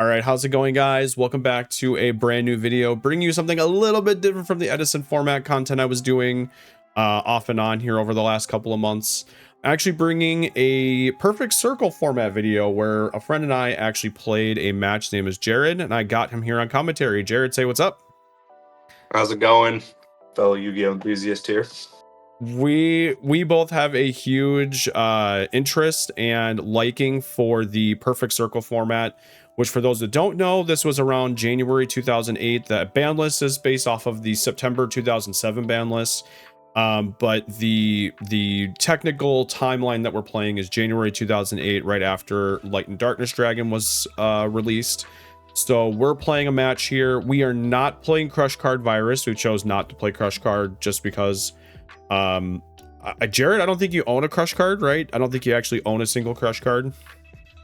All right, how's it going, guys? Welcome back to a brand new video, bringing you something a little bit different from the Edison format content I was doing off and on here over the last couple of months. Actually bringing a perfect circle format video where a friend and I actually played a match. His name is Jared, and I got him here on commentary. Jared, say what's up. How's it going, fellow Yu-Gi-Oh enthusiast here? We both have a huge interest and liking for the perfect circle format, which for those that don't know, this was around January 2008. The ban list is based off of the September 2007 ban list, but the technical timeline that we're playing is January 2008, right after Light and Darkness Dragon was released. So we're playing a match here. We are not playing Crush Card Virus. We chose not to play Crush Card just because Jared, I don't think you own a Crush Card, right? I don't think you actually own a single Crush Card.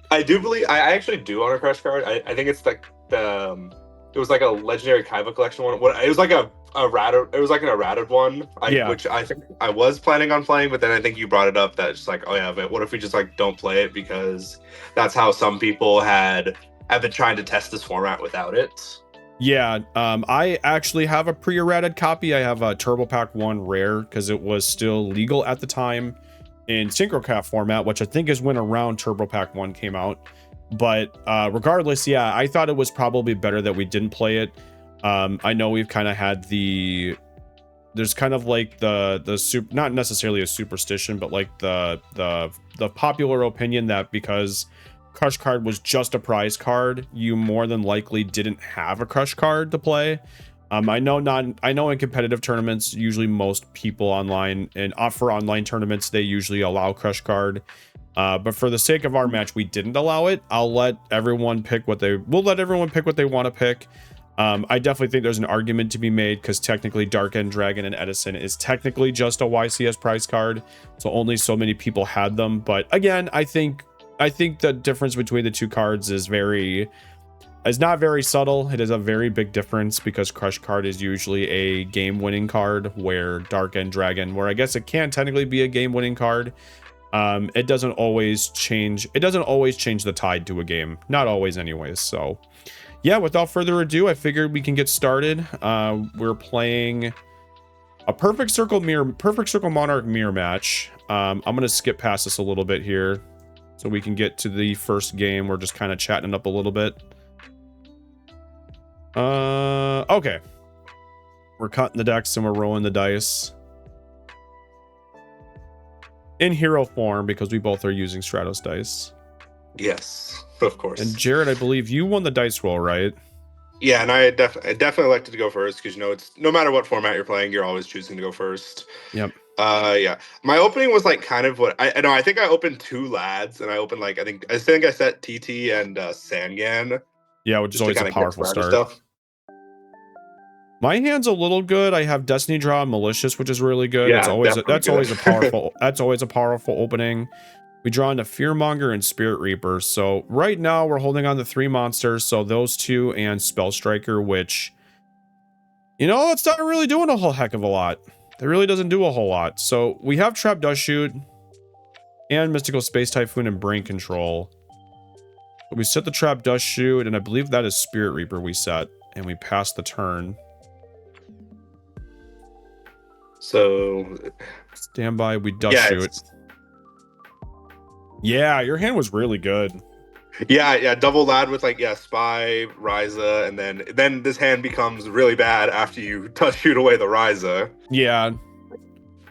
I do believe I actually do own a Crush Card. I think it's like it was like a legendary Kaiba collection one. It was like a errated. It was like an errated one. Which I think I was planning on playing, but then I think you brought it up that it's like, oh yeah, but what if we just like don't play it, because that's how some people have been trying to test this format without it. Yeah, I actually have a pre-errated copy. I have a Turbo Pack 1 rare because it was still legal at the time in SynchroCat format, which I think is when around Turbo Pack 1 came out. But regardless, yeah, I thought it was probably better that we didn't play it. I know we've kind of had there's kind of like the not necessarily a superstition, but like the popular opinion that because Crush Card was just a prize card, you more than likely didn't have a Crush Card to play. I know in competitive tournaments, usually most people online and for online tournaments, they usually allow Crush Card. But for the sake of our match, we didn't allow it. We'll let everyone pick what they want to pick. I definitely think there's an argument to be made because technically Dark End Dragon and Edison is technically just a YCS prize card. So only so many people had them. But again, I think the difference between the two cards is not very subtle. It is a very big difference because Crush Card is usually a game-winning card, where Dark End Dragon, where I guess it can technically be a game-winning card, it doesn't always change the tide to a game. Not always anyways. So yeah, without further ado, I figured we can get started. We're playing a Perfect Circle Monarch mirror match. I'm gonna skip past this a little bit here so we can get to the first game. We're just kind of chatting it up a little bit. Okay. We're cutting the decks and we're rolling the dice. In hero form, because we both are using Stratos dice. Yes, of course. And Jared, I believe you won the dice roll, right? Yeah, and I definitely elected to go first because it's no matter what format you're playing, you're always choosing to go first. Yep. Yeah. My opening was like kind of what I know. I think I opened two lads, and I opened like I think I set TT and Sangan. Yeah, which is always a powerful start. Stuff. My hand's a little good. I have Destiny Draw and Malicious, which is really good. Yeah, that's always a powerful opening. We draw into Fearmonger and Spirit Reaper. So right now we're holding on to 3 monsters. So those two and Spell Striker, which, it's not really doing a whole heck of a lot. It really doesn't do a whole lot. So we have Trap Dust Shoot and Mystical Space Typhoon and Brain Control. We set the Trap Dust Shoot, and I believe that is Spirit Reaper we set, and we pass the turn. So standby, we Dust Shoot. Yeah, your hand was really good. Yeah, double lad with Spy, Ryza, and then this hand becomes really bad after you Dust Shoot away the Ryza. Yeah.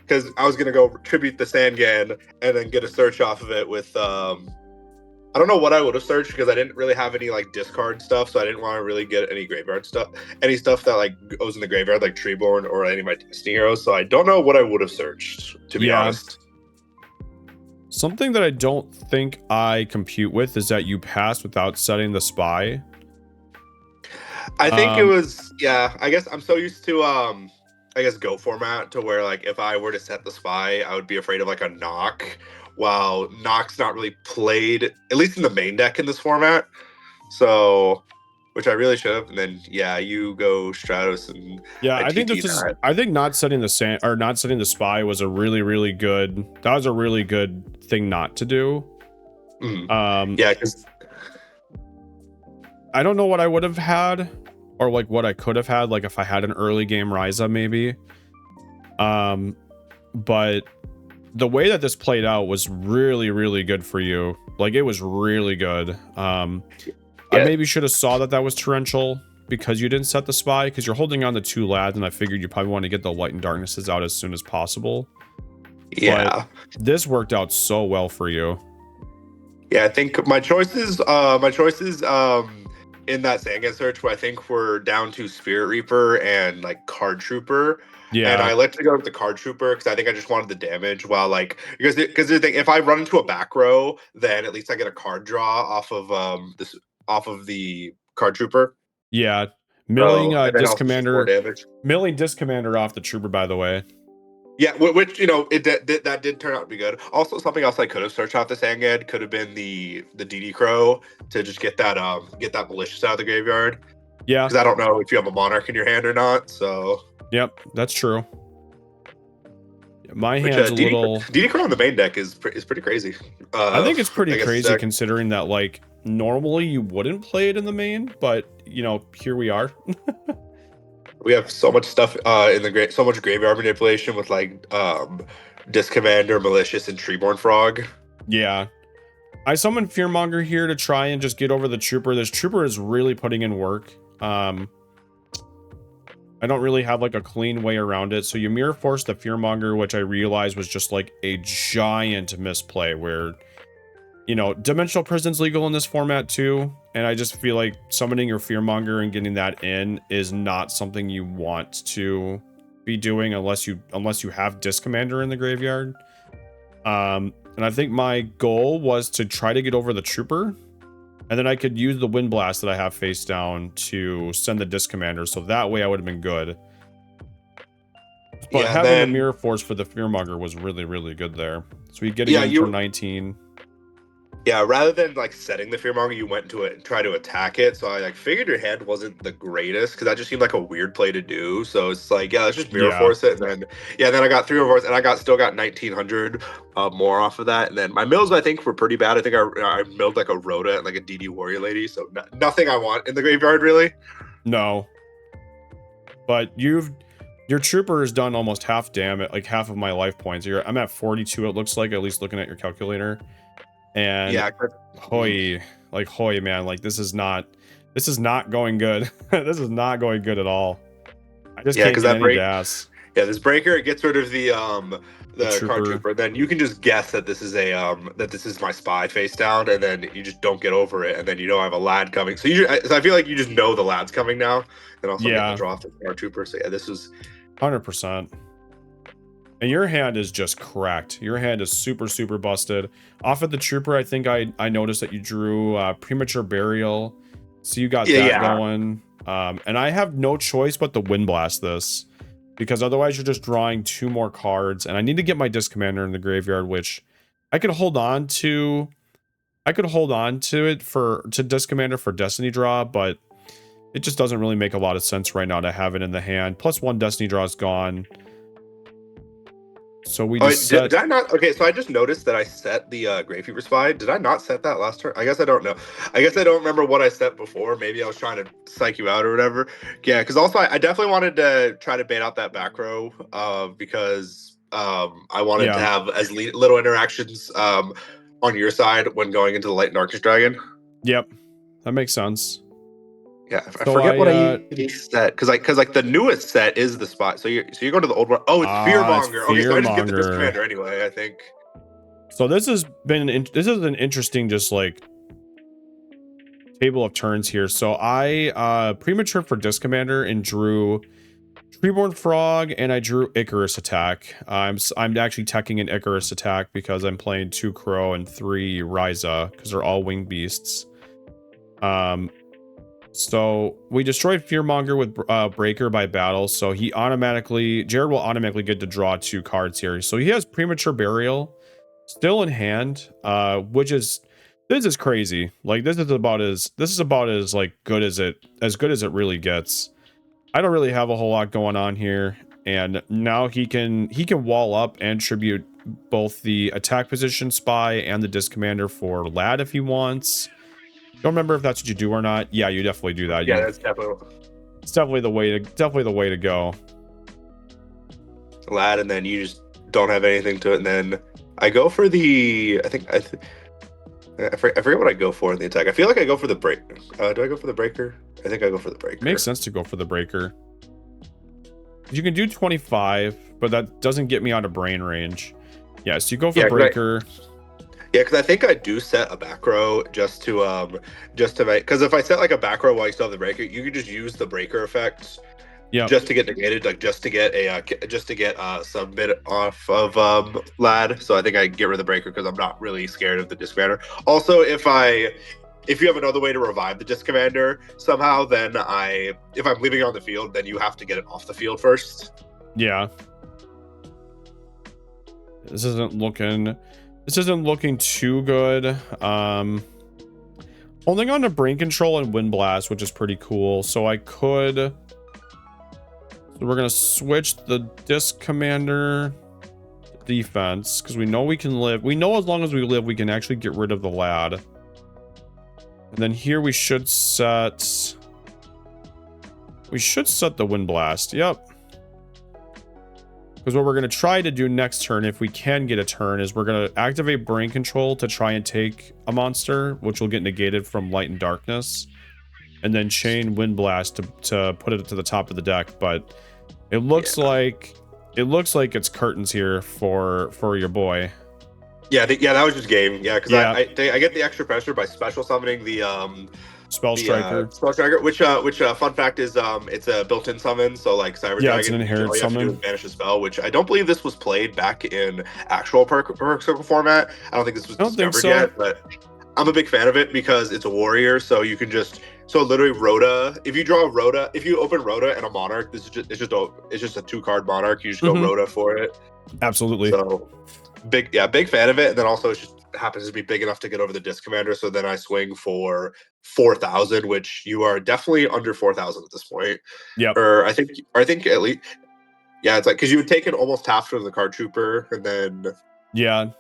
Because I was gonna go tribute the Sangan and then get a search off of it with I don't know what I would have searched because I didn't really have any discard stuff, so I didn't want to really get any graveyard stuff, any stuff that goes in the graveyard like Treeborn or any of my Destiny heroes. So I don't know what I would have searched, to be honest. Something that I don't think I compute with is that you passed without setting the Spy. I think it was I guess I'm so used to Go format to where if I were to set the Spy, I would be afraid of a knock. While Nock's not really played, at least in the main deck in this format. So, which I really should have. And then, you go Stratos and I think not setting the Spy was a really, really good. That was a really good thing not to do. Because I don't know what I would have had, or like what I could have had, like if I had an early game Ryza maybe. But the way that this played out was really, really good for you. Like it was really good. I maybe should have saw that was torrential because you didn't set the spy, because you're holding on to 2 lads, and I figured you probably want to get the light and darknesses out as soon as possible. Yeah, but this worked out so well for you. Yeah, I think my choices in that Sandgan search, where I think we're down to Spirit Reaper and like Card Trooper. Yeah, and I like to go with the Card Trooper because I think I just wanted the damage. While like because the thing, if I run into a back row, then at least I get a card draw off of the Card Trooper. Yeah, milling disc commander, damage. Milling disc commander off the trooper, by the way. Yeah, which that did turn out to be good. Also, something else I could have searched out the Sangad could have been the DD Crow to just get that malicious out of the graveyard. Yeah, because I don't know if you have a Monarch in your hand or not. So yep, that's true. My hand's a little. DD Crow on the main deck is pretty crazy. I think it's pretty crazy considering that like normally you wouldn't play it in the main, but here we are. We have so much stuff in the so much graveyard manipulation with like Disc Commander, Malicious, and Treeborn Frog. Yeah. I summoned Fearmonger here to try and just get over the Trooper. This Trooper is really putting in work. I don't really have like a clean way around it. So you Mirror Force the Fearmonger, which I realized was just like a giant misplay where, Dimensional Prison's legal in this format too. And I just feel like summoning your Fearmonger and getting that in is not something you want to be doing unless you have Disc Commander in the graveyard. And I think my goal was to try to get over the Trooper, and then I could use the Wind Blast that I have face down to send the Disc Commander, so that way I would have been good. But having a Mirror Force for the Fearmonger was really, really good there. So we get it in for 19. Yeah, rather than like setting the Fearmonger, you went into it and tried to attack it. So I like figured your hand wasn't the greatest because that just seemed like a weird play to do. So it's like, yeah, let's just Mirror Force it. And then I got 3 Mirror Force, and I still got 1900 more off of that. And then my mills I think were pretty bad. I think I milled like a Rhoda and like a DD Warrior Lady. So nothing I want in the graveyard really. No. But your Trooper has done almost half damage, like half of my life points. I'm at 42. It looks like, at least looking at your calculator. And yeah, hoy, man, like this is not going good. This is not going good at all. I just can't get any gas. Yeah, this breaker, it gets rid of the Card Trooper. Then you can just guess that this is my spy face down, and then you just don't get over it, and then I have a lad coming. So I feel like you just know the lad's coming now, and also get the draw off the Card Trooper. So yeah, this was 100%. And your hand is just cracked. Your hand is super, super busted. Off of the Trooper, I think I noticed that you drew Premature Burial. So you got that going. And I have no choice but to Wind Blast this. Because otherwise you're just drawing 2 more cards. And I need to get my Disc Commander in the graveyard, which I could hold on to. I could hold on to it to Disc Commander for Destiny Draw, but it just doesn't really make a lot of sense right now to have it in the hand. Plus 1 Destiny Draw is gone. So we just did I not? Okay, so I just noticed that I set the Gravekeeper Spy. Did I not set that last turn? I guess I don't know. I guess I don't remember what I set before. Maybe I was trying to psych you out or whatever. Yeah, because also I definitely wanted to try to bait out that back row because I wanted to have as little interactions on your side when going into the Light and Darkness Dragon. Yep, that makes sense. Yeah, I forget what I set because like the newest set is the spot. So you're going to the old one. Oh, it's Fearmonger. Okay, so I just get the Disc Commander anyway. I think. So this is an interesting just like table of turns here. So I premature for Disc Commander and drew Treeborn Frog, and I drew Icarus Attack. I'm actually teching an Icarus Attack because I'm playing 2 Crow and 3 Ryza because they're all winged beasts. So we destroyed Fearmonger with Breaker by battle, so Jared will automatically get to draw 2 cards here. So he has Premature Burial still in hand, which is crazy. Like this is about as like good as it really gets. I don't really have a whole lot going on here, and now he can wall up and tribute both the attack position spy and the Disc Commander for Lad if he wants. Don't remember if that's what you do or not. Yeah, you definitely do that. Yeah, that's definitely. It's definitely the way to go. Lad, and then you just don't have anything to it, and then I go for the. I forget what I go for in the attack. I feel like I go for the break. Do I go for the breaker? I think I go for the breaker. Makes sense to go for the breaker. You can do 25, but that doesn't get me out of brain range. Yeah, so you go for breaker. Yeah, because I think I do set a back row just to make. Because if I set like a back row while you still have the breaker, you could just use the breaker effect. Yeah. Just to get negated, like just to get some bit off of Lad. So I think I get rid of the breaker because I'm not really scared of the disc commander. Also, if you have another way to revive the disc commander somehow, then if I'm leaving it on the field, then you have to get it off the field first. Yeah. This isn't looking too good. Holding on to brain control and wind blast, which is pretty cool. So we're gonna switch the disc commander defense because we know we can live. We know as long as we live, we can actually get rid of the lad. And then here we should set the wind blast. Yep. Because what we're gonna try to do next turn, if we can get a turn, is we're gonna activate brain control to try and take a monster, which will get negated from light and darkness, and then chain wind blast to put it to the top of the deck. But it looks like it's curtains here for your boy. Yeah, that was just game. Yeah, because I get the extra pressure by special summoning the Spell Striker. Spell Striker, which fun fact is it's a built-in summon. So like Cyber Dragon, it's an inherent all you summon. have to do is banish a spell, which I don't believe this was played back in actual perk circle format. I don't think this was discovered yet, but I'm a big fan of it because it's a warrior, so you can just literally Rhoda. If you draw Rhoda, if you open Rhoda and a Monarch, it's just a 2-card Monarch. You just go Rhoda for it. Absolutely. So big fan of it, and then also it just happens to be big enough to get over the disc commander. So then I swing for 4,000, which you are definitely under 4,000 at this point. Yeah. Or I think at least. Yeah, it's like because you would take it almost half to the card trooper, and then. Yeah.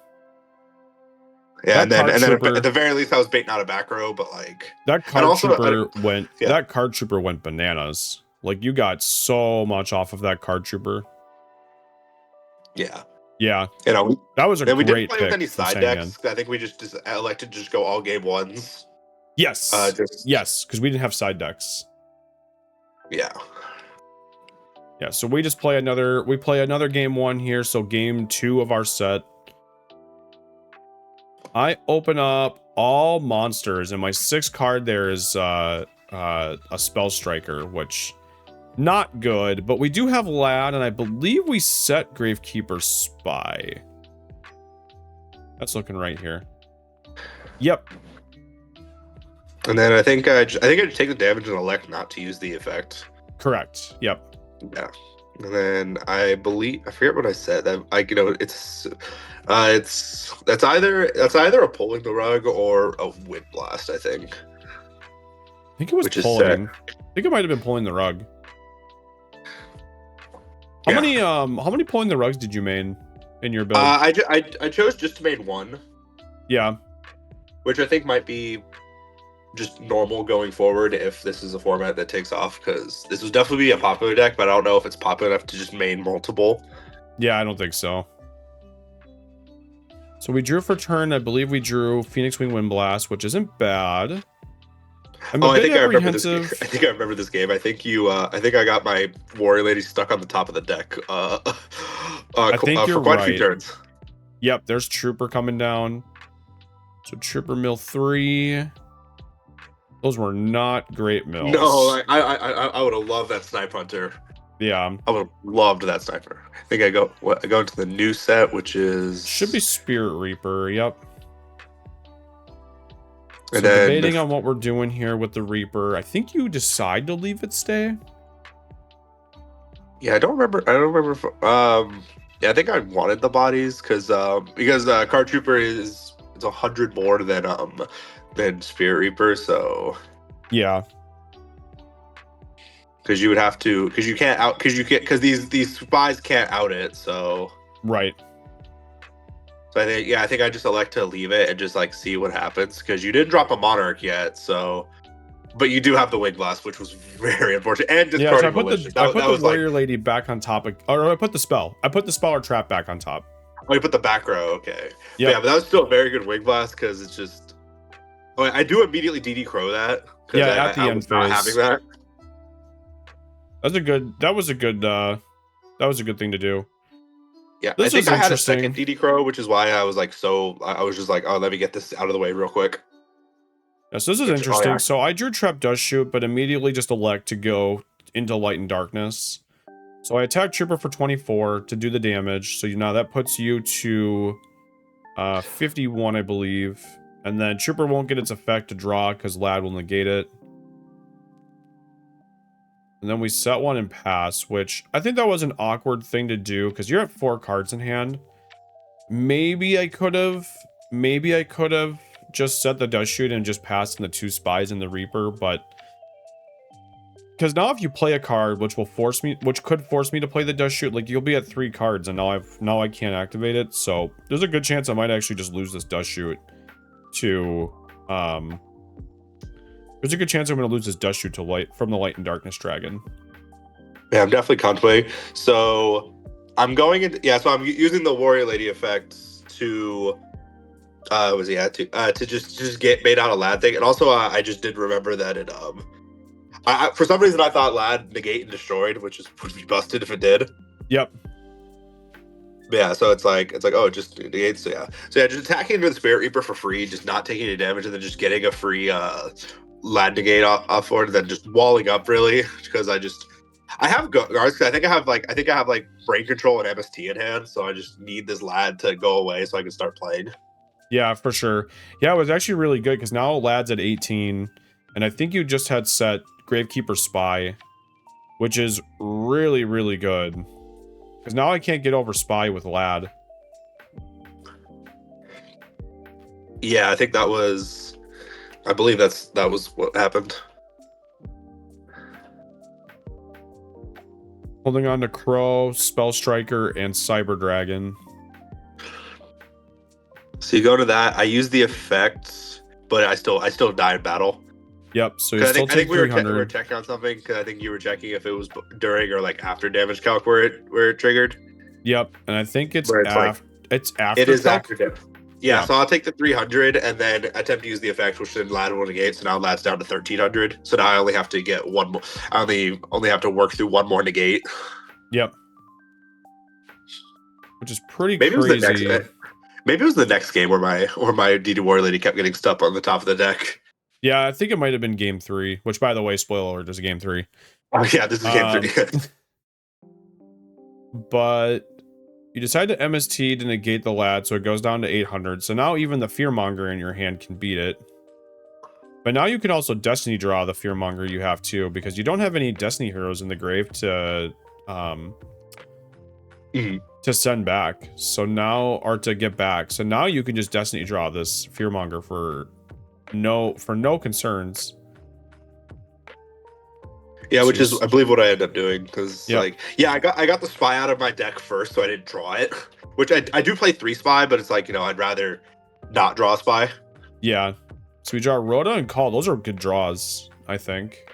Yeah, and then at the very least, I was baiting out a back row, but like that card trooper went bananas. Like you got so much off of that card trooper. Yeah. Yeah. You know, that was a great pick. We didn't play with any side decks. I think we just elected to just go all game ones. Yes. Yes, because we didn't have side decks. Yeah. Yeah, so we play another game one here, so game 2 of our set. I open up all monsters, and my 6th card there is a Spell Striker, which not good, but we do have Lad, and I believe we set Gravekeeper Spy. That's looking right here. Yep. And then I think I just take the damage and elect not to use the effect. Correct. Yep. Yeah. And then I forget what I said. That that's either a pulling the rug or a wind blast. I think it was pulling. I think it might have been pulling the rug. How many pulling the rugs did you main in your build? I chose just to main one. Yeah. Which I think might be just normal going forward if this is a format that takes off, because this will definitely be a popular deck, but I don't know if it's popular enough to just main multiple. Yeah, I don't think so. So we drew for turn. I believe we drew Phoenix Wing Wind Blast, which isn't bad. I think I remember this game. I think I got my warrior lady stuck on the top of the deck. I think you're for quite right. a few turns. Yep, there's Trooper coming down. So Trooper mill 3. Those were not great mills. No, I would have loved that Snipe Hunter. Yeah, I would have loved that Sniper. I think I go into the new set, which should be Spirit Reaper. Yep. So and then, debating on what we're doing here with the Reaper, I think you decide to leave it stay. Yeah, I don't remember. Yeah, I think I wanted the bodies because Card Trooper is 100 more than Spirit Reaper, so yeah. Because you would have to, because these spies can't out it, so right. So I think I just elect to leave it and just like see what happens because you didn't drop a Monarch yet, so. But you do have the Wing Blast, which was very unfortunate, and discarding Malicious. I put the was Warrior Lady back on top, or I put the spell. I put the spell or trap back on top. Oh, you put the back row, okay. Yep. Yeah, but that was still a very good Wing Blast because it's just. Oh, I do immediately DD Crow that. Yeah, at the end phase. Not having that. That was a good thing to do. Yeah, I think I had a second DD Crow, which is why I was like I was just like, oh, let me get this out of the way real quick. Yeah, so this is interesting. Oh, yeah. So I drew Trap Dust Shoot, but immediately just elect to go into Light and Darkness. So I attack Trooper for 24 to do the damage. So now that puts you to 51, I believe. And then Trooper won't get its effect to draw because Lad will negate it. And then we set one and pass, which I think that was an awkward thing to do because you're at 4 cards in hand. Maybe I could have just set the Dust Shoot and just passed in the 2 spies and the Reaper, but because now if you play a card which could force me to play the Dust Shoot, like you'll be at 3 cards and now I can't activate it. So there's a good chance I might actually just lose this Dust Shoot to there's a good chance I'm going to lose this Dust Shoot to from the Light and Darkness Dragon. Yeah, I'm definitely contemplating. So I'm going into so I'm using the Warrior Lady effects to to just get made out a Lad thing, and also I just did remember that it for some reason I thought Lad negate and destroyed, would be busted if it did. Yep. Yeah, so it's like oh, it just negates. So yeah, just attacking into the Spirit Reaper for free, just not taking any damage, and then just getting a free Lad negate off for it, and then just walling up really because I have guards. I think I have like Brain Control and MST in hand, so I just need this Lad to go away so I can start playing. Yeah, for sure. Yeah, it was actually really good because now Lad's at 18, and I think you just had set Gravekeeper Spy, which is really, really good. Because now I can't get over Spy with Lad. Yeah, I think I believe that was what happened. Holding on to Crow, Spell Striker, and Cyber Dragon. So you go to that. I use the effects, but I still die in battle. Yep. So you still take 300. We were checking on something because I think you were checking if it was during or like after damage calc where it triggered. Yep, and I think it's after. It is after damage. Yeah, so I'll take the 300 and then attempt to use the effect, which then Lad will negate. So now Lad's down to 1300. So now I only have to get one more. I only have to work through one more negate. Yep. Which is pretty crazy. Maybe it was the next game where my DD Warrior Lady kept getting stuck on the top of the deck. Yeah, I think it might have been game 3, which, by the way, spoiler alert, is game 3. Oh, yeah, this is game 3. But you decide to MST to negate the Lad, so it goes down to 800. So now even the Fearmonger in your hand can beat it. But now you can also Destiny draw the Fearmonger you have, too, because you don't have any Destiny heroes in the grave to send back. So now, or to get back. So now you can just Destiny draw this Fearmonger for no concerns. Yeah, which is I believe what I end up doing because I got the Spy out of my deck first, so I didn't draw it. Which I do play 3 Spy, but it's like I'd rather not draw a Spy. Yeah, so we draw Rhoda and Call. Those are good draws, I think.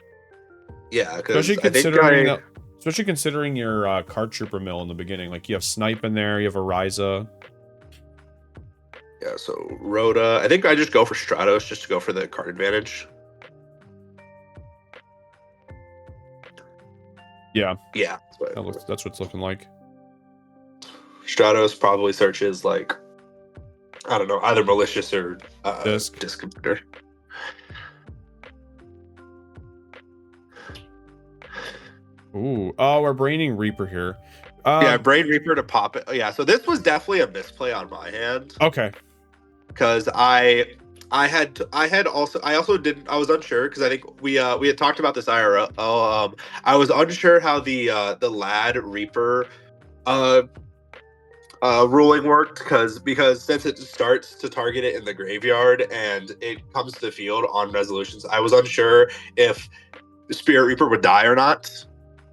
Yeah, because especially considering your card trooper mill in the beginning, like you have Snipe in there, you have Ariza. Yeah, so Rhoda. I think I just go for Stratos just to go for the card advantage. Yeah. Yeah. That's what it's looking like. Stratos probably searches like, I don't know, either Malicious or Disc Computer. Ooh. Oh, we're braining Reaper here. Brain Reaper to pop it. Yeah, so this was definitely a misplay on my hand. Okay. Because I was unsure because I think we had talked about this IRL. I was unsure how the Lad Reaper ruling worked because since it starts to target it in the graveyard and it comes to the field on resolutions, I was unsure if the Spirit Reaper would die or not.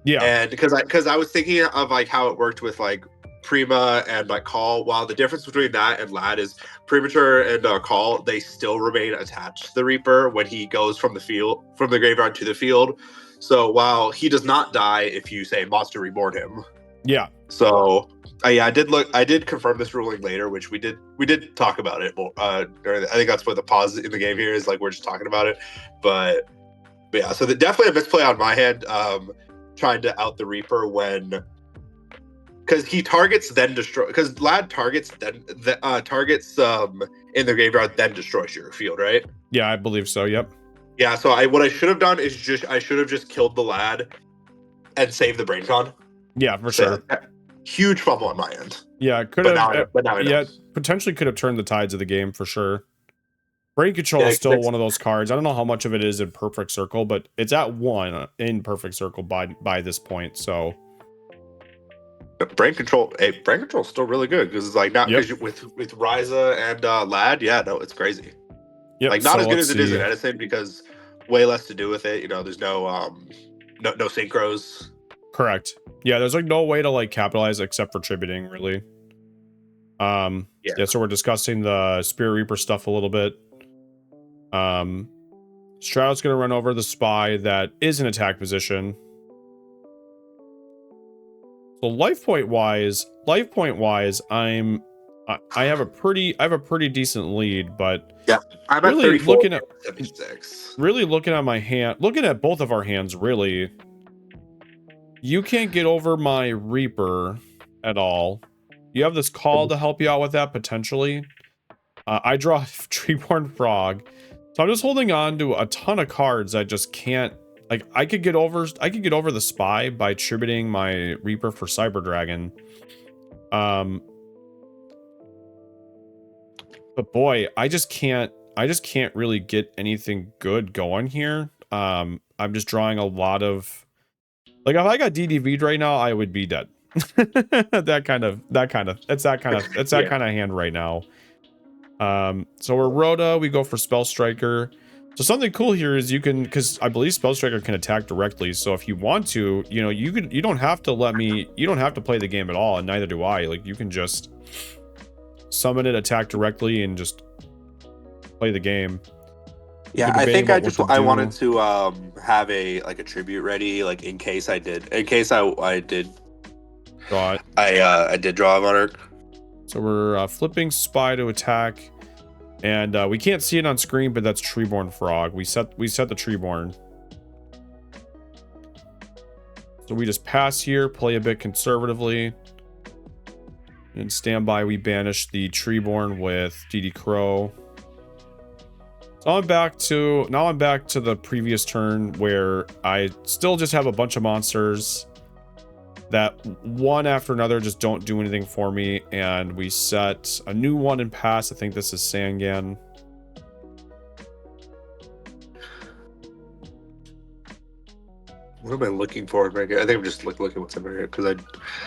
Yeah, and because I was thinking of like how it worked with like Prima and like Call, while the difference between that and Lad is Premature and Call, they still remain attached to the Reaper when he goes from the graveyard to the field. So while he does not die if you say Monster Reborn him. Yeah. So yeah, I did confirm this ruling later, which we did talk about it. I think that's what the pause in the game here is, like we're just talking about it. But yeah, so definitely a misplay on my hand, trying to out the Reaper when. Because he targets then destroy. Because Lad targets then targets in the graveyard then destroys your field, right? Yeah, I believe so. Yep. Yeah. So what I should have done is I should have just killed the Lad and saved the BrainCon. Yeah, for sure. Huge fumble on my end. Yeah, could have. But now I know. Yeah, potentially could have turned the tides of the game for sure. Brain Control is still one of those cards. I don't know how much of it is in Perfect Circle, but it's at 1 in Perfect Circle by this point. So. Brain Control is still really good because it's like not because with Ryza and Lad, yeah, no, it's crazy. Yep, like not as good as it is in Edison because way less to do with it. You know, there's no synchros. Correct. Yeah, there's like no way to like capitalize except for tributing, really. Yeah, so we're discussing the Spirit Reaper stuff a little bit. Stroud's gonna run over the spy that is in attack position. So life point wise, I have a pretty decent lead, but yeah, I'm really at 34, looking at 76. Really looking at my hand, looking at both of our hands, really. You can't get over my Reaper at all. You have this Call to help you out with that potentially. I draw Treeborn Frog, so I'm just holding on to a ton of cards I just can't. Like I could get over the spy by tributing my Reaper for Cyber Dragon. But boy, I just can't really get anything good going here. I'm just drawing a lot of, like if I got DDV'd right now, I would be dead. It's that kind of hand right now. So we're Rhoda, we go for Spell Striker. So something cool here is you can, because I believe Spell Striker can attack directly. So if you want to, you know, you don't have to play the game at all, and neither do I. Like you can just summon it, attack directly, and just play the game. Yeah, I think I wanted to have a tribute ready, like in case I did draw it. I did draw a Monarch. So we're flipping Spy to attack. And we can't see it on screen, but that's Treeborn Frog. We set the Treeborn. So we just pass here, play a bit conservatively. And standby, we banish the Treeborn with DD Crow. So I'm back to the previous turn where I still just have a bunch of monsters that one after another just don't do anything for me, and we set a new one in pass. I think this is Sangan. What am I looking for? I think I'm just looking what's in here because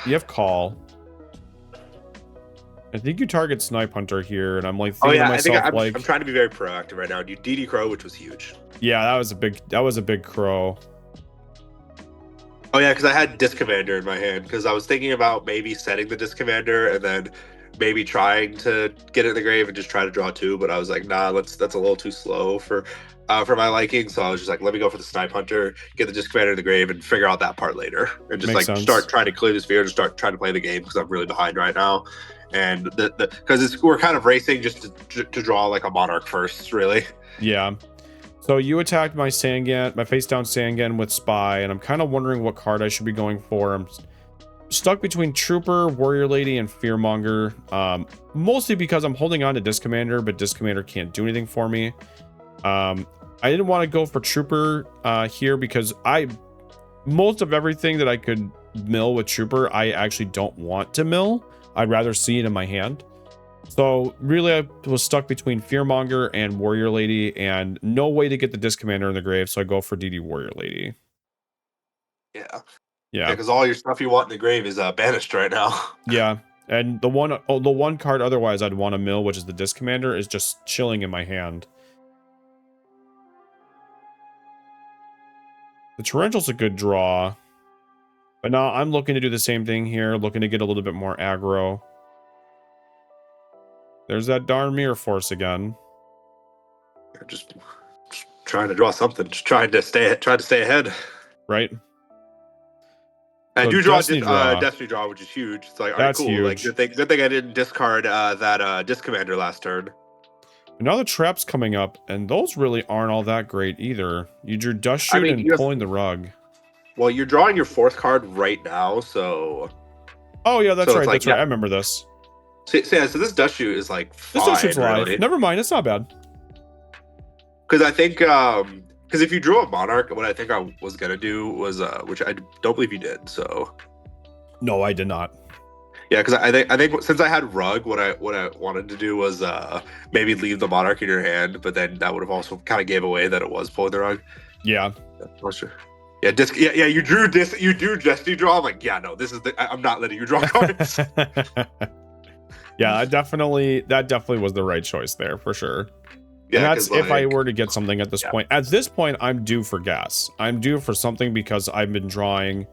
you have Call. I think you target Snipe Hunter here, and I'm like thinking to myself, I'm trying to be very proactive right now. You DD Crow, which was huge. Yeah, that was a big crow. Oh yeah, because I had Disc Commander in my hand because I was thinking about maybe setting the Disc Commander and then maybe trying to get it in the grave and just try to draw 2, but I was like, nah, that's a little too slow for my liking. So I was just like, let me go for the Snipe Hunter, get the Disc Commander in the grave, and figure out that part later, and just start trying to clear this field and start trying to play the game because I'm really behind right now, and because we're kind of racing just to draw like a Monarch first, really. Yeah. So you attacked my Sangan, my face down Sangan with Spy, and I'm kind of wondering what card I should be going for. I'm stuck between Trooper, Warrior Lady, and Fearmonger. Mostly because I'm holding on to Disc Commander, but Disc Commander can't do anything for me. I didn't want to go for Trooper here because most of everything that I could mill with Trooper, I actually don't want to mill. I'd rather see it in my hand. So really, I was stuck between Fearmonger and Warrior Lady, and no way to get the Disc Commander in the grave, so I go for DD Warrior Lady. Yeah, because all your stuff you want in the grave is banished right now. Yeah, and the one card otherwise I'd want to mill, which is the Disc Commander, is just chilling in my hand. The Torrential's a good draw. But now I'm looking to do the same thing here, looking to get a little bit more aggro. There's that darn Mirror Force again. Just trying to draw something, just trying to stay ahead. Right. I So do draw Destiny draw, which is huge. It's like, all right, That's cool. huge. Like good thing I didn't discard that Disc Commander last turn. Now the trap's coming up, and those really aren't all that great either. You drew Dust Shoot and Pulling the Rug. Well, you're drawing your 4th card right now, so. Oh yeah, that's right. That's right. I remember this. So this Dust Shoot is like fine. This Dust Shoot's live. Really. Never mind, it's not bad. Because I think, because if you drew a Monarch, what I think I was gonna do was, which I don't believe you did. So. No, I did not. Yeah, because I think since I had Rug, what I wanted to do was maybe leave the Monarch in your hand, but then that would have also kind of gave away that it was Pulling the Rug. Yeah. Yeah, disc. Yeah. You drew this. You drew Destiny draw. I'm like, yeah, no, this is the. I'm not letting you draw cards. Yeah, that definitely was the right choice there for sure. Yeah, and that's if I were to get something at this point. At this point, I'm due for gas. I'm due for something because I've been drawing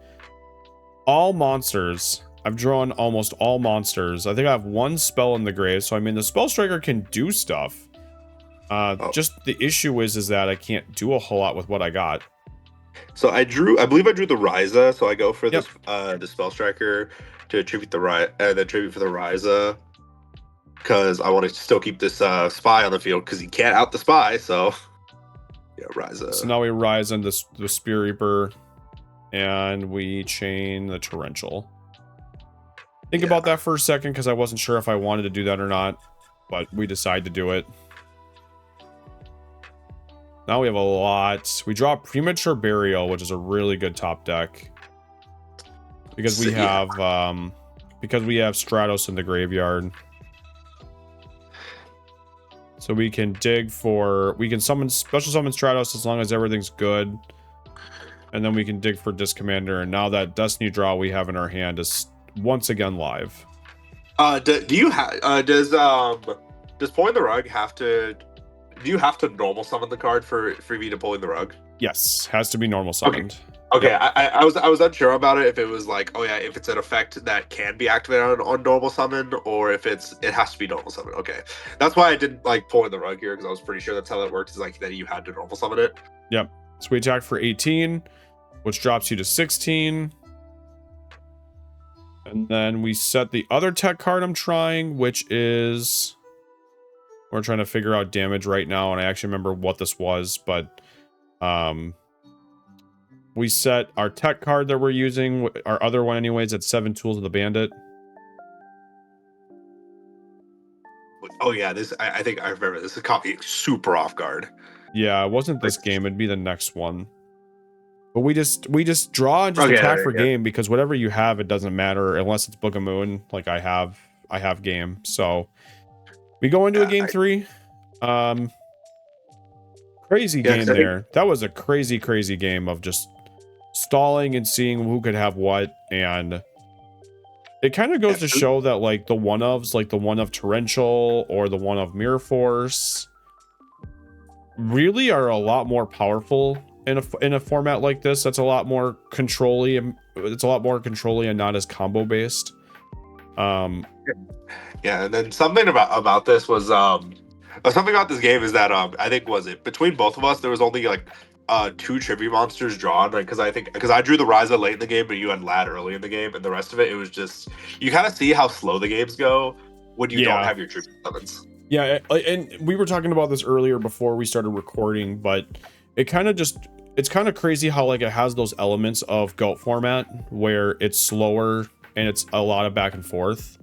all monsters. I've drawn almost all monsters. I think I have one spell in the grave. So I mean, the Spell Striker can do stuff. Just the issue is that I can't do a whole lot with what I got. So I believe I drew the Ryza. So I go for this the Spell Striker to attribute the the tribute for the Ryza, because I want to still keep this spy on the field because he can't out the spy. So yeah, Ryza. So now we rise on the Spear Reaper, and we chain the Torrential. Think about that for a second because I wasn't sure if I wanted to do that or not, but we decided to do it. Now we have a lot. We draw Premature Burial, which is a really good top deck. Because we have Stratos in the graveyard. So we can special summon Stratos as long as everything's good. And then we can dig for Disc Commander, and now that Destiny draw we have in our hand is once again live. Does Pulling the Rug have to? Do you have to normal summon the card for me to Pulling the Rug? Yes, has to be normal summoned. Okay. Yep. I was unsure about it if it was like, oh yeah, if it's an effect that can be activated on normal summon, or if it has to be normal summon. Okay, that's why I didn't like Pulling the Rug here, because I was pretty sure that's how that worked. Is like that you had to normal summon it. Yep. So we attack for 18, which drops you to 16. And then we set the other tech card I'm trying, which is... We're trying to figure out damage right now, and I actually remember what this was, but... we set our tech card that we're using, our other one anyways, at 7 Tools of the Bandit. Oh yeah, I think I remember this. Is caught me super off guard. Yeah, it wasn't this game, it'd be the next one. But we just draw and just attack for game, because whatever you have, it doesn't matter unless it's Book of Moon, like I have game. So we go into a game 3. Crazy game there. That was a crazy game of just stalling and seeing who could have what, and it kind of goes to show that like the one-ofs, like the one of Torrential or the one of Mirror Force, really are a lot more powerful in a format like this. That's a lot more controlly, and not as combo based. Yeah, and then something about this was something about this game is that I think between both of us there was only like 2 tribute monsters drawn, because I drew the Ryza late in the game, but you had Lad early in the game, and the rest of it was just, you kind of see how slow the games go when you don't have your tribute summons. Yeah, and we were talking about this earlier before we started recording, but it's kind of crazy how like it has those elements of GOAT format where it's slower and it's a lot of back and forth,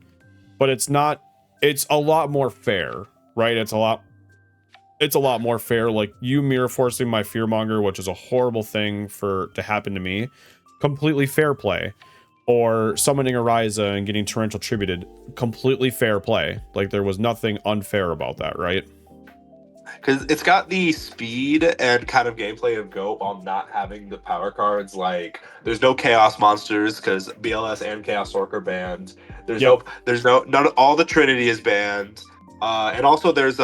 but it's a lot more fair, right? It's a lot more fair. Like you mirror forcing my Fearmonger, which is a horrible thing to happen to me, completely fair play. Or summoning a Ryza and getting Torrential tributed, completely fair play. Like there was nothing unfair about that, right? Because it's got the speed and kind of gameplay of GOAT while not having the power cards. Like there's no Chaos monsters because BLS and Chaos Orc are banned. All the Trinity is banned. And also there's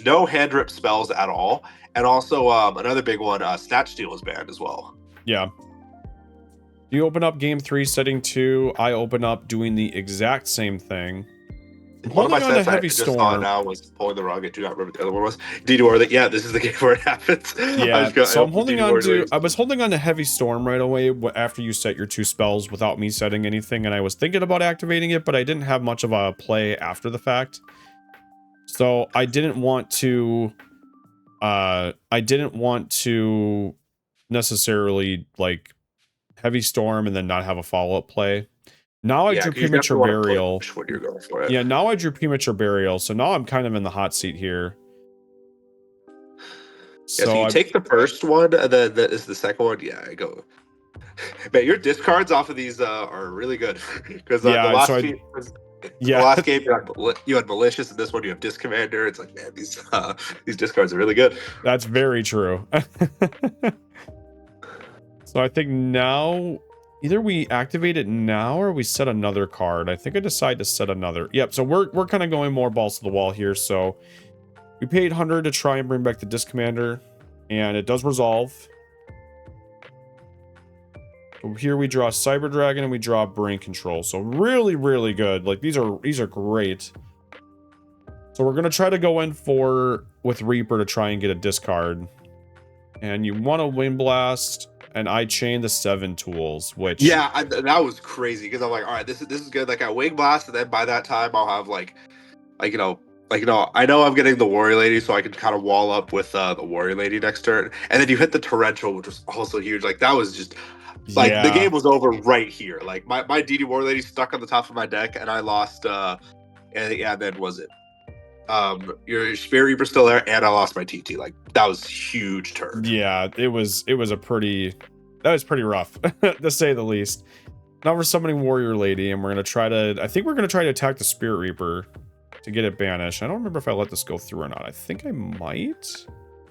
no hand rip spells at all. And also another big one, Snatch Steal is banned as well. Yeah. You open up game 3, setting 2. I open up doing the exact same thing. One of my sets I just saw now was pulling the rug. I do not remember what the other one was. DD yeah, this is the game where it happens. Yeah, so I'm holding on to. I was holding on to Heavy Storm right away after you set your 2 spells without me setting anything, and I was thinking about activating it, but I didn't have much of a play after the fact. So I didn't want to. I didn't want to necessarily like Heavy Storm and then not have a follow-up play. Now I drew Premature Burial. When you're going for it. Yeah, now I drew Premature Burial, so now I'm kind of in the hot seat here. Yeah, so you take the first one, and then that is the second one. Yeah, I go. Man, your discards off of these are really good because the last game you had Malicious, and this one you have Disc Commander. It's like, man, these discards are really good. That's very true. So I think now either we activate it now or we set another card. I think I decide to set another. Yep, so we're kind of going more balls to the wall here. So we paid 100 to try and bring back the Disc Commander, and it does resolve. So here we draw Cyber Dragon and we draw Brain Control. So really, really good. Like these are great. So we're gonna try to go in with Reaper to try and get a discard. And you want to Wind Blast. And I chained the 7 tools, which that was crazy because I'm like, all right, this is good. Like I Wing Blast, and then by that time I'll have I know I'm getting the Warrior Lady, so I can kind of wall up with the Warrior Lady next turn, and then you hit the Torrential, which was also huge. Like that was just the game was over right here. Like my DD Warrior Lady stuck on the top of my deck, and I lost. And then was it? Your Spirit Reaper's still there, and I lost my TT. Like that was huge turn. Yeah, that was pretty rough to say the least. Now we're summoning Warrior Lady, and I think we're gonna try to attack the Spirit Reaper to get it banished. I don't remember if I let this go through or not. I think I might.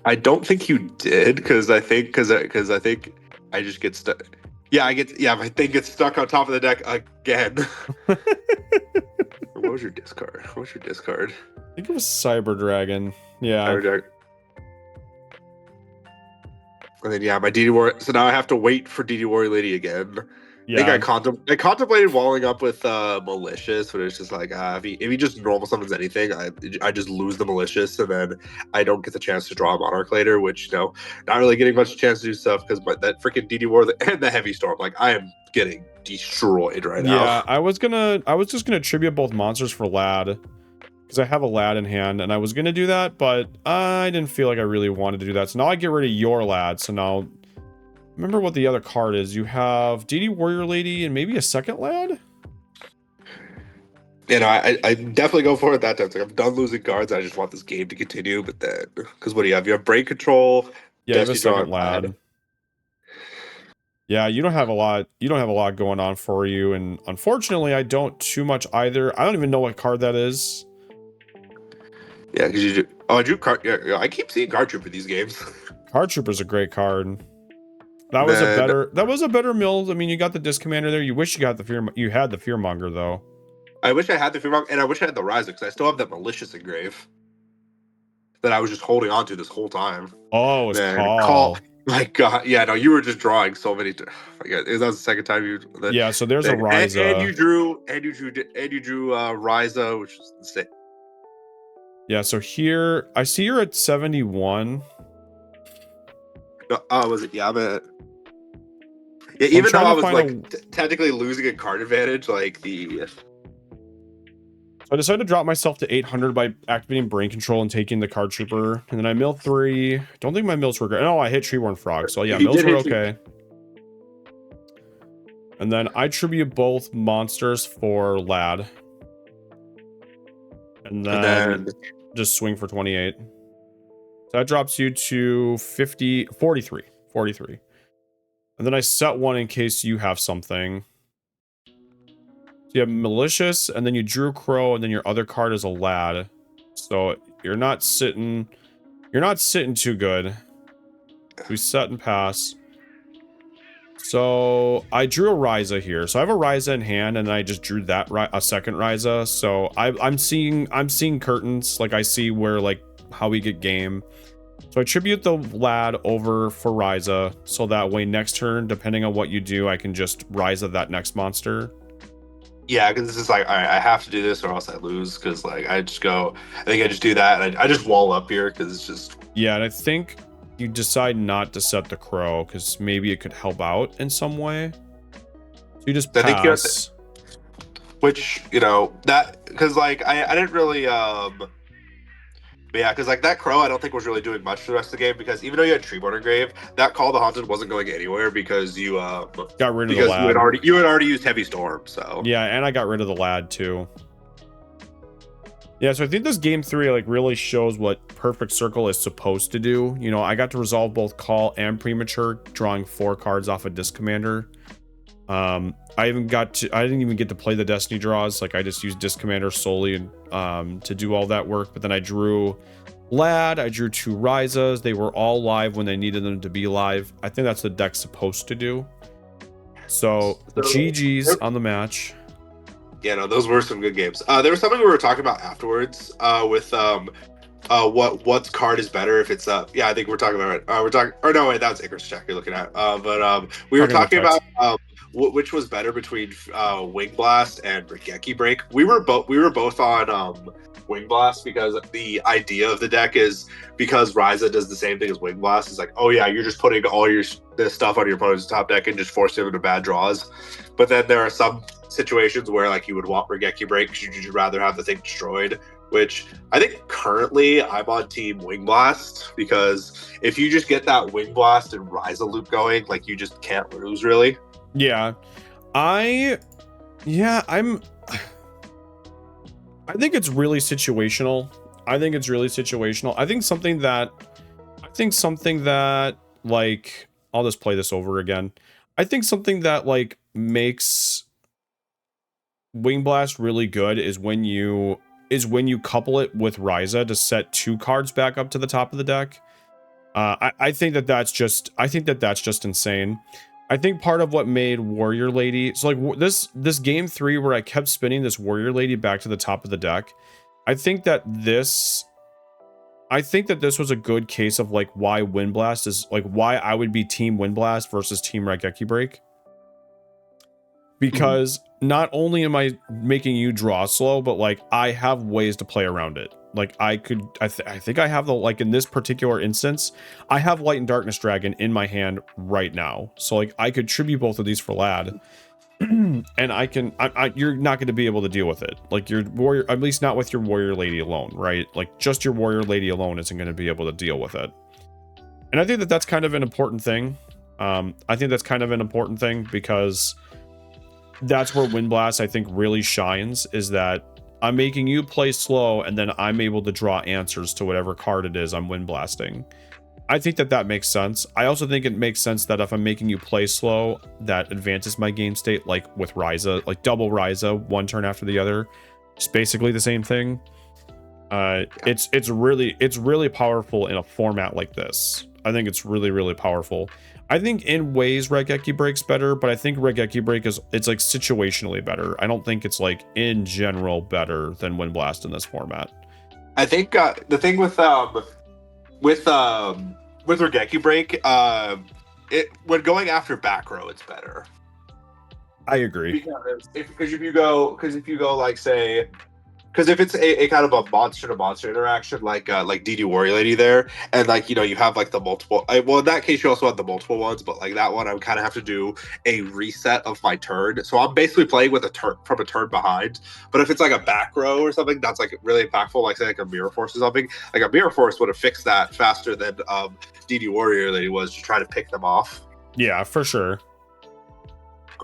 I don't think you did because I think I just get stuck. Yeah, my thing gets stuck on top of the deck again. What was your discard? I think it was Cyber Dragon. Yeah. Cyber Dragon. And then my DD Warrior. So now I have to wait for DD Warrior Lady again. Yeah. I think I contemplated walling up with Malicious, but it's just like if he just normal summons anything, I just lose the Malicious, and then I don't get the chance to draw a Monarch later, which not really getting much chance to do stuff because that freaking DD Warrior and the Heavy Storm, like I am getting destroyed right now. Yeah, I was just gonna tribute both monsters for Lad because I have a Lad in hand, and I was gonna do that, but I didn't feel like I really wanted to do that. So now I get rid of your Lad. So now, remember what the other card is. You have DD Warrior Lady and maybe a second Lad. I definitely go for it that time. It's like I'm done losing cards. I just want this game to continue. But then, because what do you have? You have Brain Control. Yeah, you have a second Lad. Yeah, you don't have a lot. You don't have a lot going on for you, and unfortunately, I don't too much either. I don't even know what card that is. Yeah, because you do. Oh, I drew card. Yeah, I keep seeing Card Trooper these games. Card Trooper's a great card. That was a better mill. I mean, you got the Disc Commander there. You wish you got the Fearmonger though. I wish I had the Fearmonger, and I wish I had the Riser because I still have that Malicious Engrave that I was just holding on to this whole time. Oh, it's Call. My God, yeah, no, you were just drawing so many. That was the second time you. Yeah, so there's a Ryza. And you drew Ryza, which is insane. Yeah, so here I see you're at 71. Was it? Yeah, I'm at. Yeah, even though I was technically losing a card advantage, like the. So I decided to drop myself to 800 by activating Brain Control and taking the Card Trooper, and then I mill 3. Don't think my mills were great. No, I hit Treeborn Frog, so yeah, mills were okay. And then I tribute both monsters for Lad, and then just swing for 28. So that drops you to 43. And then I set 1 in case you have something. So you have Malicious, and then you drew Crow, and then your other card is a Lad. So you're not sitting too good. We set and pass. So I drew a Ryza here. So I have a Ryza in hand, and I just drew a second Ryza. So I'm seeing curtains. Like I see where how we get game. So I tribute the lad over for Ryza, so that way next turn, depending on what you do, I can just Ryza that next monster. Yeah, because this is like, all right, I have to do this or else I lose. Because like I think I just do that. And I just wall up here because it's just. Yeah, and I think you decide not to set the crow because maybe it could help out in some way. So you just pass. I think you have to, which, you know, that because like I didn't really but yeah, because like that crow, I don't think was really doing much for the rest of the game because even though you had Treeborn Grave, that Call the Haunted wasn't going anywhere because you got rid of the lad. You had already used Heavy Storm. So yeah, and I got rid of the lad too. Yeah, so I think this game 3 like really shows what Perfect Circle is supposed to do. You know, I got to resolve both Call and Premature, drawing 4 cards off a Disc Commander. I didn't even get to play the Destiny draws. Like I just used Disc Commander solely to do all that work. But then I drew Lad, I drew 2 Ryzas. They were all live when they needed them to be live. I think that's the deck's supposed to do. So GG's on the match. Yeah, no, those were some good games. There was something we were talking about afterwards with what card is better if it's yeah, I think we're talking about it. We're talking, or no, wait, that's Icarus Check you're looking at. But we were talking about which was better between Wing Blast and Raigeki Break. We were both on Wing Blast because the idea of the deck is because Ryza does the same thing as Wing Blast. It's like, oh yeah, you're just putting all this stuff on your opponent's top deck and just forcing them into bad draws. But then there are some situations where like you would want Raigeki Break because you'd rather have the thing destroyed. Which I think currently I'm on team Wing Blast because if you just get that Wing Blast and Ryza loop going, like you just can't lose really. Yeah, I think it's really situational. I think something that like I'll just play this over again. I think something that like makes Wing Blast really good is when you couple it with Ryza to set 2 cards back up to the top of the deck. I think that's just insane. I think part of what made Warrior Lady, so like this game 3 where I kept spinning this Warrior Lady back to the top of the deck, I think that this was a good case of like why Wind Blast is like why I would be team Wind Blast versus team Raigeki Break. Because not only am I making you draw slow, but like I have ways to play around it. Like I think I have the, like in this particular instance, I have Light and Darkness Dragon in my hand right now. So like I could tribute both of these for Lad. And you're not going to be able to deal with it. Like your warrior, at least not with your Warrior Lady alone, right? Like just your Warrior Lady alone isn't going to be able to deal with it. And I think that that's kind of an important thing. Because that's where Wind Blast I think really shines, is that I'm making you play slow and then I'm able to draw answers to whatever card it is I'm Wind Blasting. I think that makes sense. I also think it makes sense that if I'm making you play slow, that advances my game state, like with Ryza, like double Ryza, one turn after the other. It's basically the same thing. It's really powerful in a format like this. I think it's really, really powerful. I think in ways Raigeki Break's better, but I think Raigeki Break it's like situationally better. I don't think it's like in general better than Wind Blast in this format. I think the thing with Raigeki Break, when going after back row, it's better. I agree. Because if you go like say. Because if it's a kind of a monster to monster interaction like DD Warrior Lady there, and like you know you have like the multiple, well in that case you also have the multiple ones, but like that one I would kind of have to do a reset of my turn, so I'm basically playing with a turn from a turn behind. But if it's like a back row or something that's like really impactful, like say like a Mirror Force or something, like a Mirror Force would have fixed that faster than DD Warrior Lady was to try to pick them off. Yeah, for sure.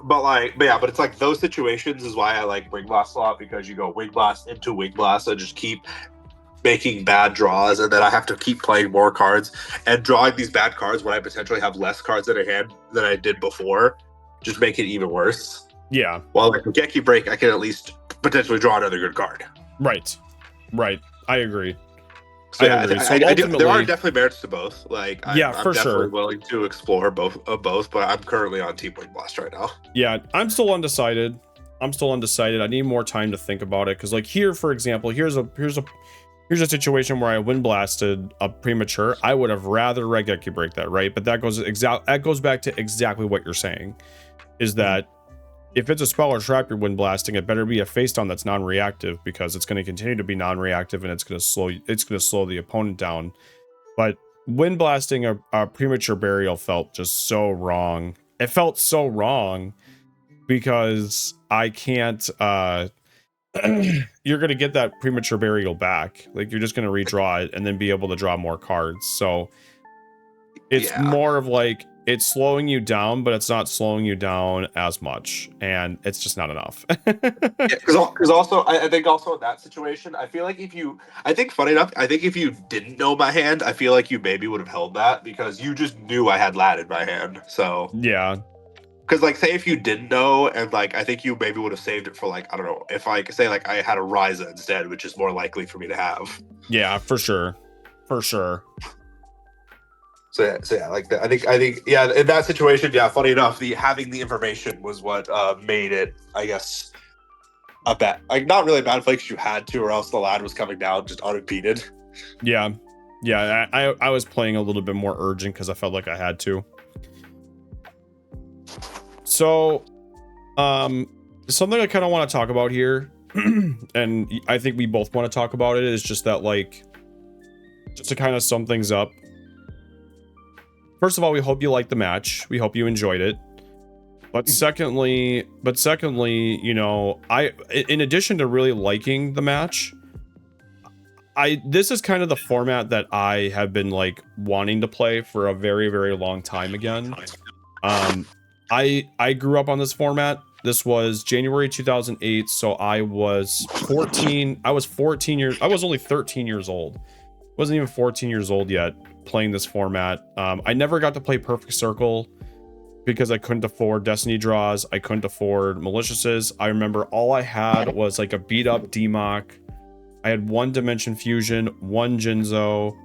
But it's like those situations is why I like Wing Blast a lot, because you go Wing Blast into Wing Blast and just keep making bad draws, and then I have to keep playing more cards and drawing these bad cards when I potentially have less cards in a hand than I did before, just make it even worse. Yeah. While like Raigeki Break, I can at least potentially draw another good card. Right. I agree. So yeah, I do, there are definitely merits to both. Like, I'm definitely willing to explore both, but I'm currently on Team Wing Blast right now. Yeah, I'm still undecided. I need more time to think about it, because like here, for example, here's here's a situation where I wind blasted a premature. I would have rather Raigeki break that, right? But that goes back to exactly what you're saying, is that if it's a spell or trap you're wind blasting, it better be a face down that's non-reactive, because it's going to continue to be non-reactive and it's going to slow the opponent down. But wind blasting a premature burial felt just so wrong. It felt so wrong because I can't you're going to get that premature burial back. Like, you're just going to redraw it and then be able to draw more cards. So it's more of like, it's slowing you down, but it's not slowing you down as much, and it's just not enough. Because also, I think also in that situation, I feel like I think funny enough, I think if you didn't know my hand, I feel like you maybe would have held that because you just knew I had Lad in my hand. So yeah. Because like, say if you didn't know, and like, I think you maybe would have saved it for like, I don't know, if like say like I had a Ryza instead, which is more likely for me to have. Yeah, for sure. So yeah, like I think yeah, in that situation, yeah. Funny enough, having the information was what made it, I guess, a bad, like not really a bad play because you had to, or else the Lad was coming down just unimpeded. Yeah, I was playing a little bit more urgent because I felt like I had to. So, something I kind of want to talk about here, and I think we both want to talk about it, is just that, like, just to kind of sum things up. First of all, we hope you liked the match. We hope you enjoyed it. But secondly, you know, in addition to really liking the match, this is kind of the format that I have been like wanting to play for a very, very long time again. I grew up on this format. This was January 2008, so I was 14. I was only 13 years old. Wasn't even 14 years old yet playing this format. I never got to play Perfect Circle because I couldn't afford Destiny draws. I couldn't afford Maliciouses. I remember all I had was like a beat up DMOC. I had one Dimension Fusion, one Jinzo,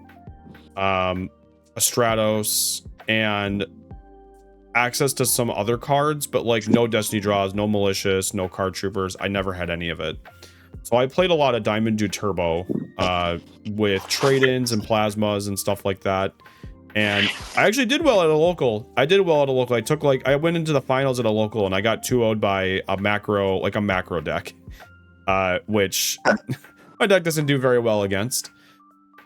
a Stratos, and access to some other cards, but like no Destiny draws, no Malicious, no Card Troopers. I never had any of it. So I played a lot of Diamond Do Turbo with trade-ins and plasmas and stuff like that. And I actually did well at a local. I went into the finals at a local and I got 2-0'd by a macro deck, which my deck doesn't do very well against.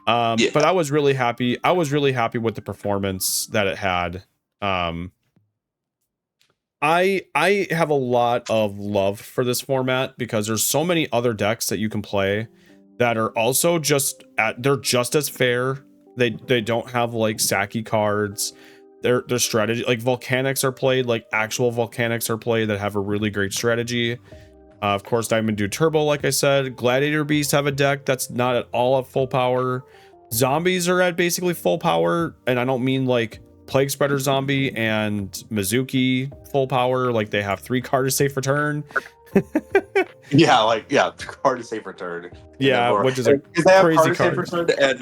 But I was really happy. I was really happy with the performance that it had. I have a lot of love for this format because there's so many other decks that you can play that are also they're just as fair. They don't have like sacky cards. Their strategy, like Volcanics are played, like actual Volcanics are played that have a really great strategy. Of course, Diamond Do Turbo, like I said. Gladiator Beast have a deck that's not at all at full power. Zombies are at basically full power, and I don't mean like Plague Spreader Zombie and Mizuki full power. Like, they have 3 card to safe return. Card to safe return. Yeah, which is a crazy card. Return and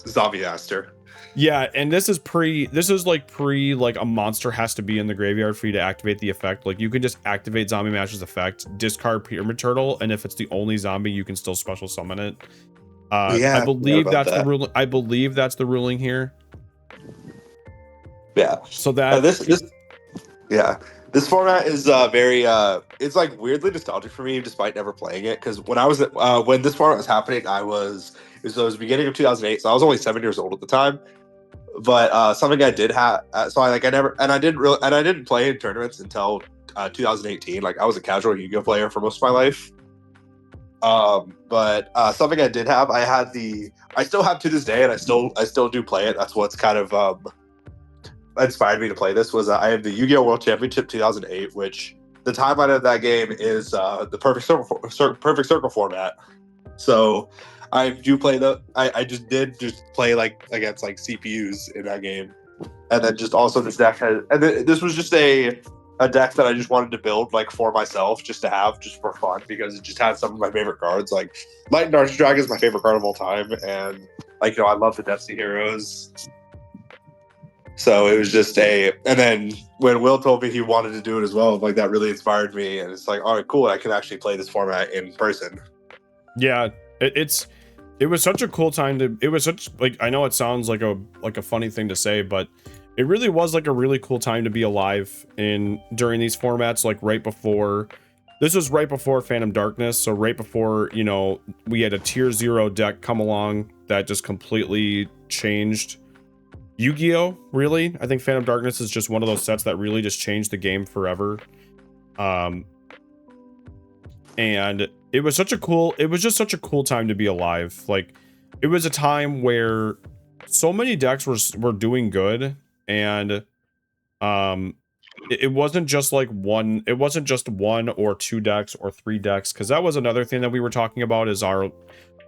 Zombie Master. Yeah, and this is like a monster has to be in the graveyard for you to activate the effect. Like, you can just activate Zombie Master's effect, discard Pyramid Turtle, and if it's the only zombie, you can still special summon it. I believe that's the ruling. I believe that's the ruling here. Yeah. So that this format is very it's like weirdly nostalgic for me, despite never playing it. Because when this format was happening, it was the beginning of 2008, so I was only 7 years old at the time. But something I did have, so I didn't play in tournaments until 2018. Like, I was a casual Yu-Gi-Oh player for most of my life. But something I did have, I still have to this day, and I still do play it. That's what's kind of inspired me to play this. Was I have the Yu-Gi-Oh World Championship 2008, which the timeline of that game is the perfect circle format. So I do play I just play like against like CPUs in that game, and then just also this deck this was just a deck that I just wanted to build like for myself, just to have, just for fun, because it just had some of my favorite cards. Like Light and Dark Dragon is my favorite card of all time, and like, you know, I love the Destiny Heroes. So it was just and then when Will told me he wanted to do it as well, like, that really inspired me, and it's like, all right, cool, I can actually play this format in person. Yeah, it's It was such a cool time to, it was such, like, I know it sounds like a funny thing to say, but it really was like a really cool time to be alive during these formats, like right before, this was right before Phantom Darkness, so right before, you know, we had a tier 0 deck come along that just completely changed Yu-Gi-Oh! Really. I think Phantom Darkness is just one of those sets that really just changed the game forever. And it was just such a cool time to be alive. Like, it was a time where so many decks were doing good, and it wasn't just like one, it wasn't just one or two decks or three decks, because that was another thing that we were talking about, is our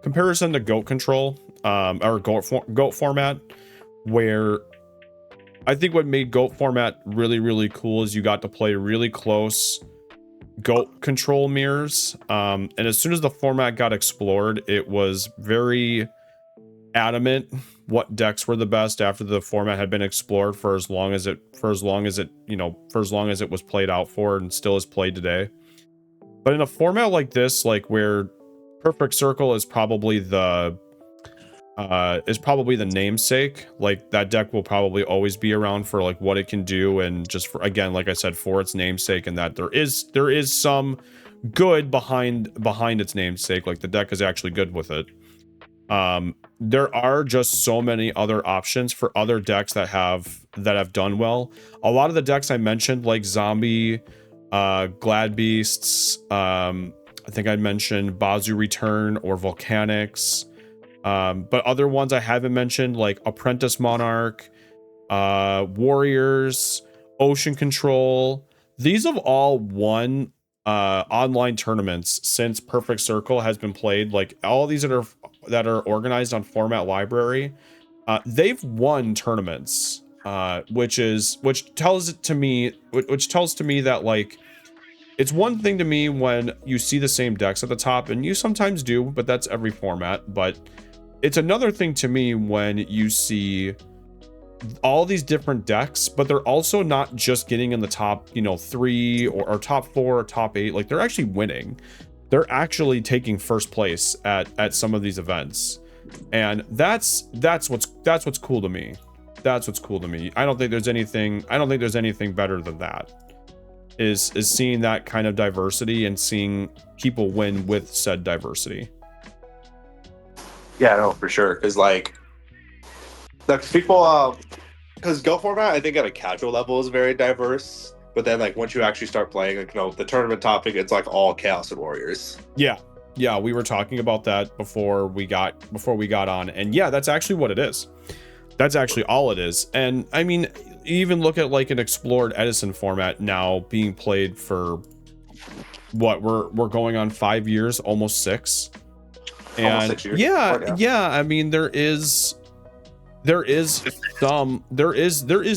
comparison to GOAT control, or GOAT format, where I think what made GOAT format really, really cool is you got to play really close GOAT control mirrors, and as soon as the format got explored, it was very adamant what decks were the best after the format had been explored for as long as it was played out for, and still is played today. But in a format like this, like where Perfect Circle is probably the namesake, like that deck will probably always be around for like what it can do, and just for, again, like I said, for its namesake, and that there is some good behind its namesake, like the deck is actually good with it. There are just so many other options for other decks that have done well. A lot of the decks I mentioned, like Zombie, Glad Beasts, I think I mentioned Bazu Return or Volcanics. But other ones I haven't mentioned, like Apprentice Monarch, Warriors, Ocean Control, these have all won online tournaments since Perfect Circle has been played. Like all these that are organized on Format Library, they've won tournaments, which tells to me that, like, it's one thing to me when you see the same decks at the top, and you sometimes do, but that's every format. But it's another thing to me when you see all these different decks, but they're also not just getting in the top, 3 or top 4 or top 8. Like, they're actually winning. They're actually taking first place at some of these events. And that's what's cool to me. That's what's cool to me. I don't think there's anything better than that. Is seeing that kind of diversity and seeing people win with said diversity. Yeah, no, for sure. Because like people, because Go format, I think at a casual level is very diverse. But then like once you actually start playing, like, the tournament topic, it's like all Chaos and Warriors. Yeah, we were talking about that before we got on, and yeah, that's actually what it is. That's actually all it is. And I mean, even look at like an explored Edison format now being played for what we're going on 5 years, almost 6. And almost 6 years. Yeah, I mean, there is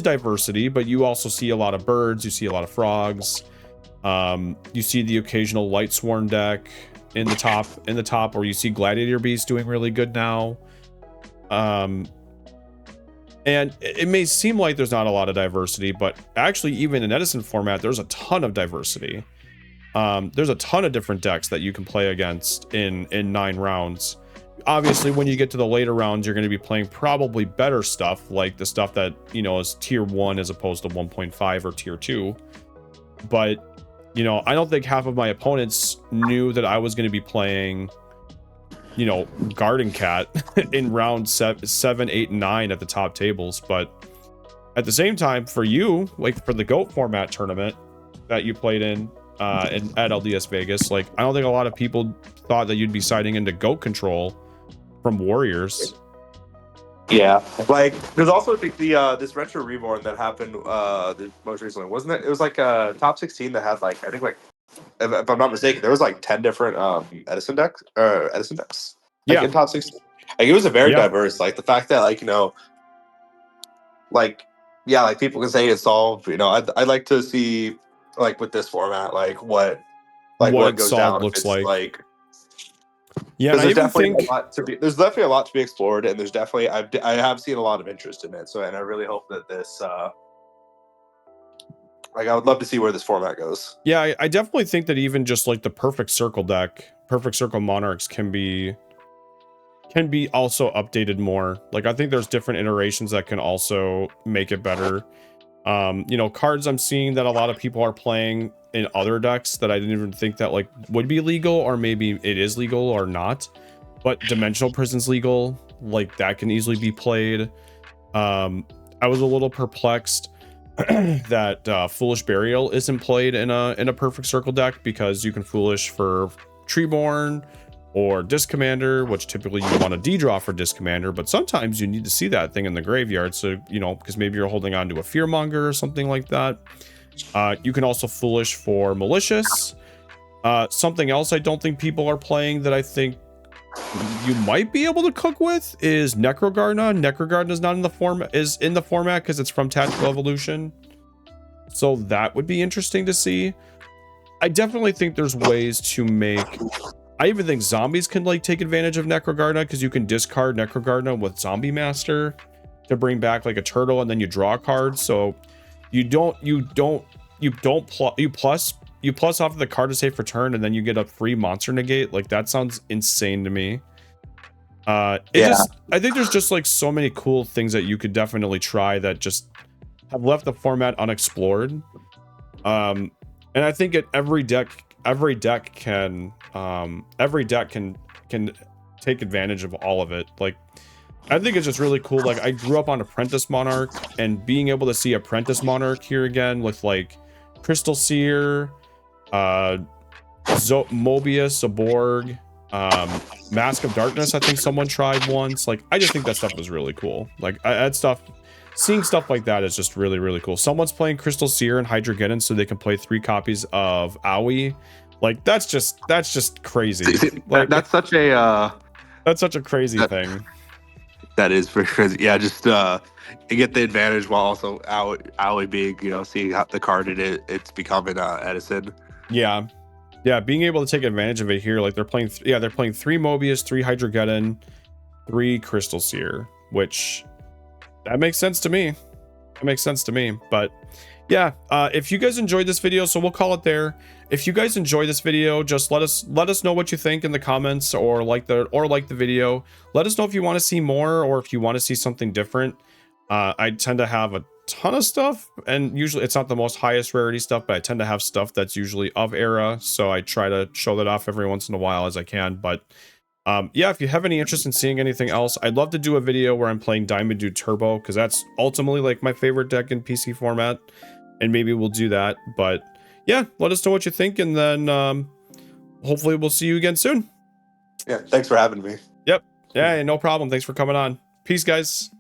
diversity, but you also see a lot of birds, you see a lot of frogs, you see the occasional Light Sworn deck in the top, or you see Gladiator Beast doing really good now. And it may seem like there's not a lot of diversity, but actually, even in Edison format, there's a ton of diversity. There's a ton of different decks that you can play against in 9 rounds. Obviously, when you get to the later rounds, you're going to be playing probably better stuff, like the stuff that, is tier 1 as opposed to 1.5 or tier 2. But, I don't think half of my opponents knew that I was going to be playing, Garden Cat in round 7, 8, and 9 at the top tables. But at the same time, for you, like for the GOAT format tournament that you played at LDS Vegas, like I don't think a lot of people thought that you'd be siding into GOAT control from Warriors. Yeah, like there's also the this Retro Reborn that happened most recently, wasn't it? It was like a top 16 that had like, I think, like, if I'm not mistaken, there was like 10 different Edison decks. Like, in top 16. Like, it was a very diverse. Like the fact that, like, like, yeah, like people can say it's solved. I'd like to see, like, with this format, like what goes down looks like. Yeah, and there's definitely a lot to be explored, and there's definitely I have seen a lot of interest in it. So, and I really hope that this like, I would love to see where this format goes. Yeah, I definitely think that even just like the Perfect Circle deck, Perfect Circle Monarchs can be can be also updated more. Like, I think there's different iterations that can also make it better. You know, cards I'm seeing that a lot of people are playing in other decks that I didn't even think that like would be legal, or maybe it is legal or not. But Dimensional Prison's legal, like that can easily be played. I was a little perplexed that Foolish Burial isn't played in a Perfect Circle deck, because you can Foolish for Treeborn or Disc Commander, which typically you want to D-draw for Disc Commander, but sometimes you need to see that thing in the graveyard, so, you know, because maybe you're holding on to a Fearmonger or something like that. You can also Foolish for Malicious. Something else I don't think people are playing that I think you might be able to cook with is Necrogarna. Necrogarna is not in the format because it's from Tactical Evolution, so that would be interesting to see. I definitely think there's ways to make. I even think zombies can like take advantage of Necrogarna, because you can discard Necrogarna with Zombie Master to bring back like a turtle, and then you draw a card. So you plus off of the card to save for turn, and then you get a free monster negate. Like, that sounds insane to me. I think there's just like so many cool things that you could definitely try that just have left the format unexplored. And I think every deck can take advantage of all of it. Like, I think it's just really cool. Like, I grew up on Apprentice Monarch, and being able to see Apprentice Monarch here again with like Crystal Seer, Mobius, a Borg, Mask of Darkness, I think someone tried once. Like, I just think that stuff was really cool. Like, seeing stuff like that is just really, really cool. Someone's playing Crystal Seer and Hydrogeddon so they can play 3 copies of Aoi. Like, that's just crazy. Like, that's such a crazy thing. That is for sure. Yeah, just you get the advantage while also Aoi being, you know, seeing how the card it's becoming Edison. Yeah, being able to take advantage of it here. Like, they're playing 3 Mobius, 3 Hydrogeddon, 3 Crystal Seer, which that makes sense to me. But yeah, if you guys enjoyed this video, so we'll call it there. If you guys enjoy this video, just let us know what you think in the comments, or like the video. Let us know if you want to see more, or if you want to see something different. I tend to have a ton of stuff, and usually it's not the most highest rarity stuff, but I tend to have stuff that's usually of era, so I try to show that off every once in a while as I can. But yeah, if you have any interest in seeing anything else, I'd love to do a video where I'm playing Diamond Dude Turbo, because that's ultimately like my favorite deck in PC format, and maybe we'll do that. But yeah, let us know what you think, and then hopefully we'll see you again soon. Yeah, thanks for having me. Yep. Yeah, no problem. Thanks for coming on. Peace, guys.